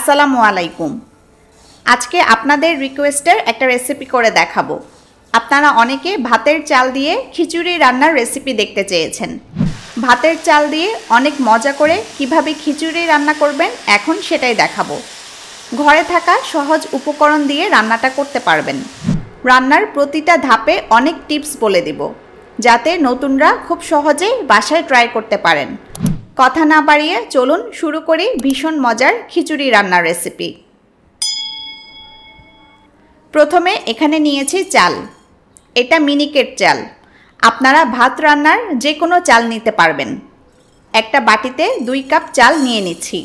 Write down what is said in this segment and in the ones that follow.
আসসালামু আলাইকুম। আজকে আপনাদের রিকোয়েস্টের একটা রেসিপি করে দেখাবো। আপনারা অনেকে ভাতের চাল দিয়ে খিচুড়ি রান্নার রেসিপি দেখতে চেয়েছেন। ভাতের চাল দিয়ে অনেক মজা করে কিভাবে খিচুড়ি রান্না করবেন এখন সেটাই দেখাবো। ঘরে থাকা সহজ উপকরণ দিয়ে রান্নাটা করতে পারবেন। রান্নার প্রতিটা ধাপে অনেক টিপস বলে দিব, যাতে নতুনরা খুব সহজেই বাসায় ট্রাই করতে পারেন। কথা না বাড়িয়ে চলুন শুরু করি ভীষণ মজার খিচুড়ি রান্নার রেসিপি। প্রথমে এখানে নিয়েছি চাল। এটা মিনিকেট চাল। আপনারা ভাত রান্নার যে কোনো চাল নিতে পারবেন। একটা বাটিতে 2 কাপ চাল নিয়ে নিচ্ছি।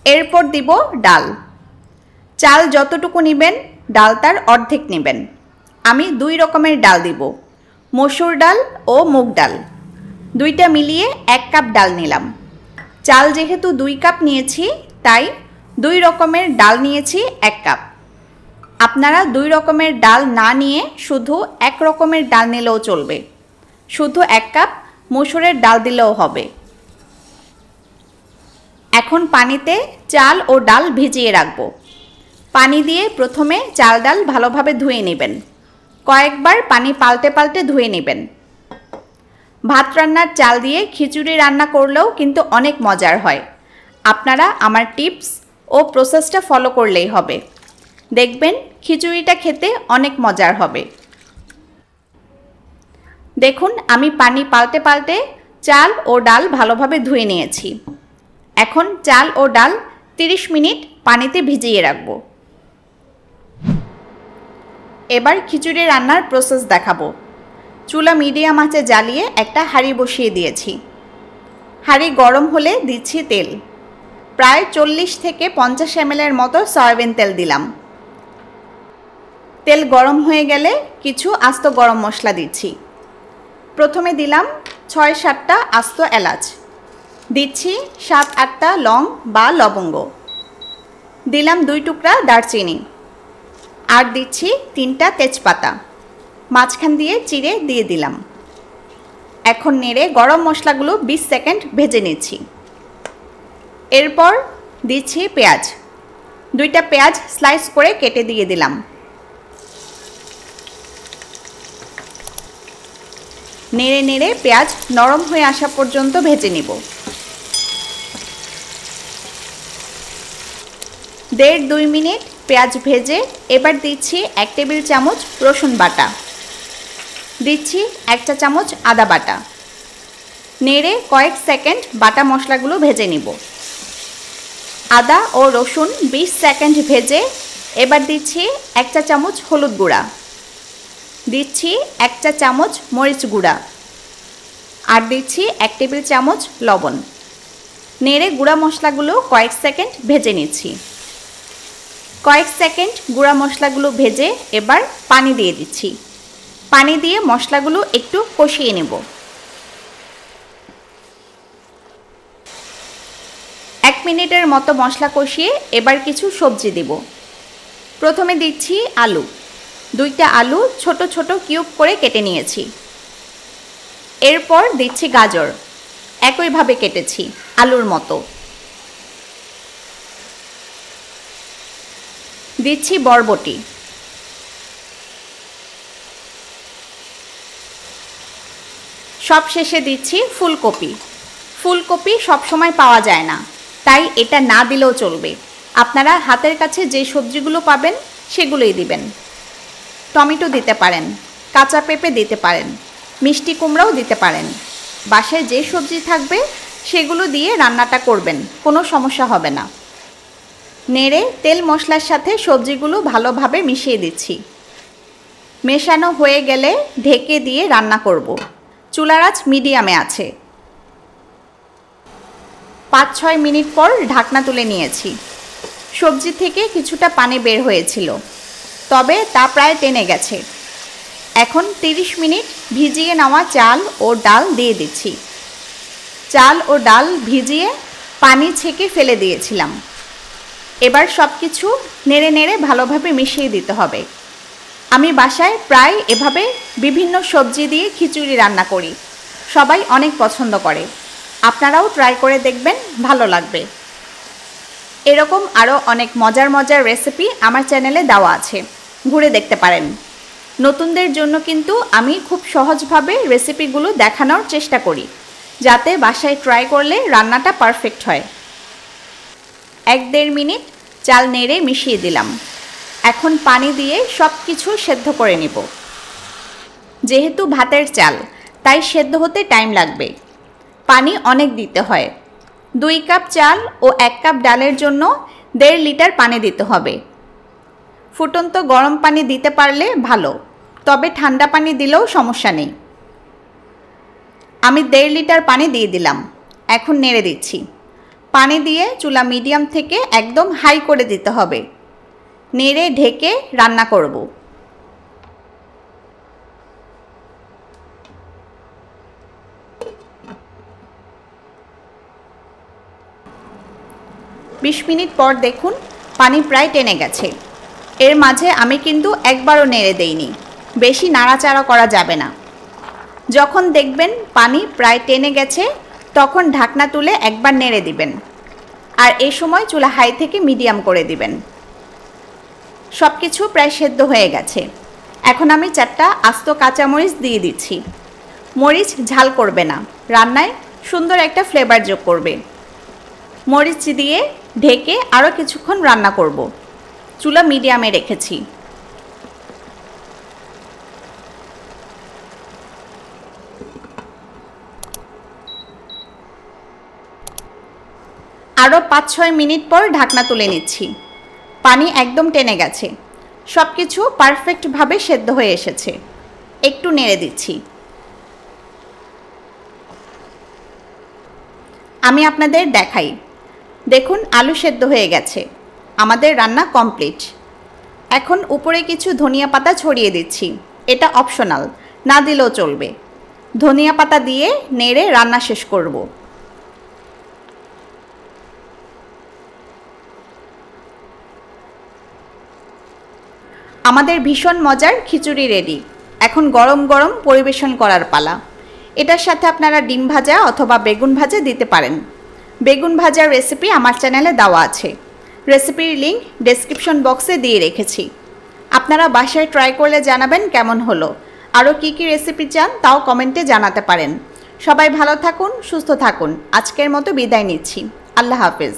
এরপর দিব ডাল। চাল যতটুকু নেবেন ডাল তার অর্ধেক নেবেন। আমি 2 রকমের ডাল দিব, মসুর ডাল ও মুগ ডাল। দুইটা মিলিয়ে 1 কাপ ডাল নিলাম। চাল যেহেতু 2 কাপ নিয়েছি তাই 2 রকমের ডাল নিয়েছি 1 কাপ। আপনারা 2 রকমের ডাল না নিয়ে শুধু 1 রকমের ডাল নিলেও চলবে। শুধু 1 কাপ মসুরের ডাল দিলেও হবে। এখন পানিতে চাল ও ডাল ভিজিয়ে রাখবো। পানি দিয়ে প্রথমে চাল ডাল ভালোভাবে ধুয়ে নেবেন। কয়েকবার পানি পাল্টে পাল্টে ধুয়ে নেবেন। ভাত রান্নার চাল দিয়ে খিচুড়ি রান্না করলেও কিন্তু অনেক মজার হয়। আপনারা আমার টিপস ও প্রসেসটা ফলো করলেই হবে। দেখবেন খিচুড়িটা খেতে অনেক মজার হবে। দেখুন আমি পানি পাল্টে পাল্টে চাল ও ডাল ভালোভাবে ধুয়ে নিয়েছি। এখন চাল ও ডাল 30 মিনিট পানিতে ভিজিয়ে রাখব। এবার খিচুড়ি রান্নার প্রসেস দেখাবো। চুলা মিডিয়াম আঁচে জ্বালিয়ে একটা হাঁড়ি বসিয়ে দিয়েছি। হাঁড়ি গরম হলে দিচ্ছি তেল। প্রায় 40 থেকে 50 ml মতো সয়াবিন তেল দিলাম। তেল গরম হয়ে গেলে কিছু আস্ত গরম মশলা দিচ্ছি। প্রথমে দিলাম 6-7টা আস্ত এলাচ, দিচ্ছি 7-8টা লং বা লবঙ্গ, দিলাম 2 টুকরা দারচিনি, আর দিচ্ছি 3টা তেজপাতা মাঝখান দিয়ে চিড়ে দিয়ে দিলাম। এখন নেড়ে গরম মশলাগুলো 20 সেকেন্ড ভেজে নিচ্ছি। এরপর দিচ্ছি পেঁয়াজ। 2টা পেঁয়াজ স্লাইস করে কেটে দিয়ে দিলাম। নেড়ে নেড়ে পেঁয়াজ নরম হয়ে আসা পর্যন্ত ভেজে নিব। 1.5-2 মিনিট পেঁয়াজ ভেজে এবার দিচ্ছি 1 টেবিল চামচ রসুন বাটা, দিচ্ছি 1 চা চামচ আদা বাটা। নেড়ে কয়েক সেকেন্ড বাটা মশলাগুলো ভেজে নিব। আদা ও রসুন 20 সেকেন্ড ভেজে এবার দিচ্ছি 1 চা চামচ হলুদ গুঁড়া, দিচ্ছি 1 চা চামচ মরিচ গুঁড়া, আর দিচ্ছি 1 টেবিল চামচ লবণ। নেড়ে গুঁড়া মশলাগুলো কয়েক সেকেন্ড ভেজে নিচ্ছি। কয়েক সেকেন্ড গুঁড়া মশলাগুলো ভেজে এবার পানি দিয়ে দিচ্ছি। পানি দিয়ে মশলাগুলো একটু কষিয়ে নেব। 1 মিনিটের মতো মশলা কষিয়ে এবার কিছু সবজি দেব। প্রথমে দিচ্ছি আলু। 2টা আলু ছোট ছোট কিউব করে কেটে নিয়েছি। এরপর দিচ্ছি গাজর, একইভাবে কেটেছি আলুর মতো। দিচ্ছি বরবটি। সব শেষে দিচ্ছি ফুলকপি। ফুলকপি সবসময় পাওয়া যায় না, তাই এটা না দিলেও চলবে। আপনারা হাতের কাছে যে সবজিগুলো পাবেন সেগুলোই দিবেন। টমেটো দিতে পারেন, কাঁচা পেঁপে দিতে পারেন, মিষ্টি কুমড়াও দিতে পারেন। বাসায় যে সবজি থাকবে সেগুলো দিয়ে রান্নাটা করবেন, কোনো সমস্যা হবে না। নেড়ে তেল মশলার সাথে সবজিগুলো ভালোভাবে মিশিয়ে দিচ্ছি। মেশানো হয়ে গেলে ঢেকে দিয়ে রান্না করব। চুলার আঁচ মিডিয়ামে আছে। 5-6 মিনিট পর ঢাকনা তুলে নিয়েছি। সবজি থেকে কিছুটা পানি বের হয়েছিল, তবে তা প্রায় টেনে গেছে। এখন 30 মিনিট ভিজিয়ে নেওয়া চাল ও ডাল দিয়ে দিচ্ছি। চাল ও ডাল ভিজিয়ে পানি ছেঁকে ফেলে দিয়েছিলাম। এবার সব কিছু নেড়ে নেড়ে ভালোভাবে মিশিয়ে দিতে হবে। আমি বাসায় প্রায় এভাবে বিভিন্ন সবজি দিয়ে খিচুড়ি রান্না করি। সবাই অনেক পছন্দ করে। আপনারাও ট্রাই করে দেখবেন, ভালো লাগবে। এরকম আরও অনেক মজার মজার রেসিপি আমার চ্যানেলে দেওয়া আছে, ঘুরে দেখতে পারেন। নতুনদের জন্য কিন্তু আমি খুব সহজভাবে রেসিপিগুলো দেখানোর চেষ্টা করি, যাতে বাসায় ট্রাই করলে রান্নাটা পারফেক্ট হয়। 1-1.5 মিনিট চাল নেড়ে মিশিয়ে দিলাম। এখন পানি দিয়ে সব কিছু সেদ্ধ করে নিব। যেহেতু ভাতের চাল, তাই সেদ্ধ হতে টাইম লাগবে। পানি অনেক দিতে হয়। 2 কাপ চাল ও 1 কাপ ডালের জন্য 1.5 লিটার পানি দিতে হবে। ফুটন্ত গরম পানি দিতে পারলে ভালো, তবে ঠান্ডা পানি দিলেও সমস্যা নেই। আমি 1.5 লিটার পানি দিয়ে দিলাম। এখন নেড়ে দিচ্ছি। পানি দিয়ে চুলা মিডিয়াম থেকে একদম হাই করে দিতে হবে। নেড়ে ঢেকে রান্না করব। বিশ মিনিট পর দেখুন পানি প্রায় টেনে গেছে। এর মাঝে আমি কিন্তু একবারও নেড়ে দেইনি, বেশি নাড়াচাড়া করা যাবে না। যখন দেখবেন পানি প্রায় টেনে গেছে, তখন ঢাকনা তুলে একবার নেড়ে দিবেন, আর এই সময় চুলা হাই থেকে মিডিয়াম করে দিবেন। সব কিছু প্রায় সেদ্ধ হয়ে গেছে। এখন আমি 4টা আস্ত কাঁচামরিচ দিয়ে দিচ্ছি। মরিচ ঝাল করবে না, রান্নায় সুন্দর একটা ফ্লেভার যোগ করবে। মরিচ দিয়ে ঢেকে আরও কিছুক্ষণ রান্না করব। চুলা মিডিয়ামে রেখেছি। আরও 5-6 মিনিট পর ঢাকনা তুলে নিচ্ছি। পানি একদম টেনে গেছে, সব কিছু পারফেক্টভাবে সেদ্ধ হয়ে এসেছে। একটু নেড়ে দিচ্ছি। আমি আপনাদের দেখাই। দেখুন আলু সেদ্ধ হয়ে গেছে। আমাদের রান্না কমপ্লিট। এখন উপরে কিছু ধনিয়া পাতা ছড়িয়ে দিচ্ছি। এটা অপশনাল, না দিলেও চলবে। ধনিয়া পাতা দিয়ে নেড়ে রান্না শেষ করব। আমাদের ভীষণ মজার খিচুড়ি রেডি। এখন গরম গরম পরিবেশন করার পালা। এটার সাথে আপনারা ডিম ভাজা অথবা বেগুন ভাজা দিতে পারেন। বেগুন ভাজার রেসিপি আমার চ্যানেলে দেওয়া আছে। রেসিপির লিঙ্ক ডেসক্রিপশন বক্সে দিয়ে রেখেছি। আপনারা বাসায় ট্রাই করলে জানাবেন কেমন হলো। আরও কী কী রেসিপি চান তাও কমেন্টে জানাতে পারেন। সবাই ভালো থাকুন, সুস্থ থাকুন। আজকের মতো বিদায় নিচ্ছি। আল্লাহ হাফেজ।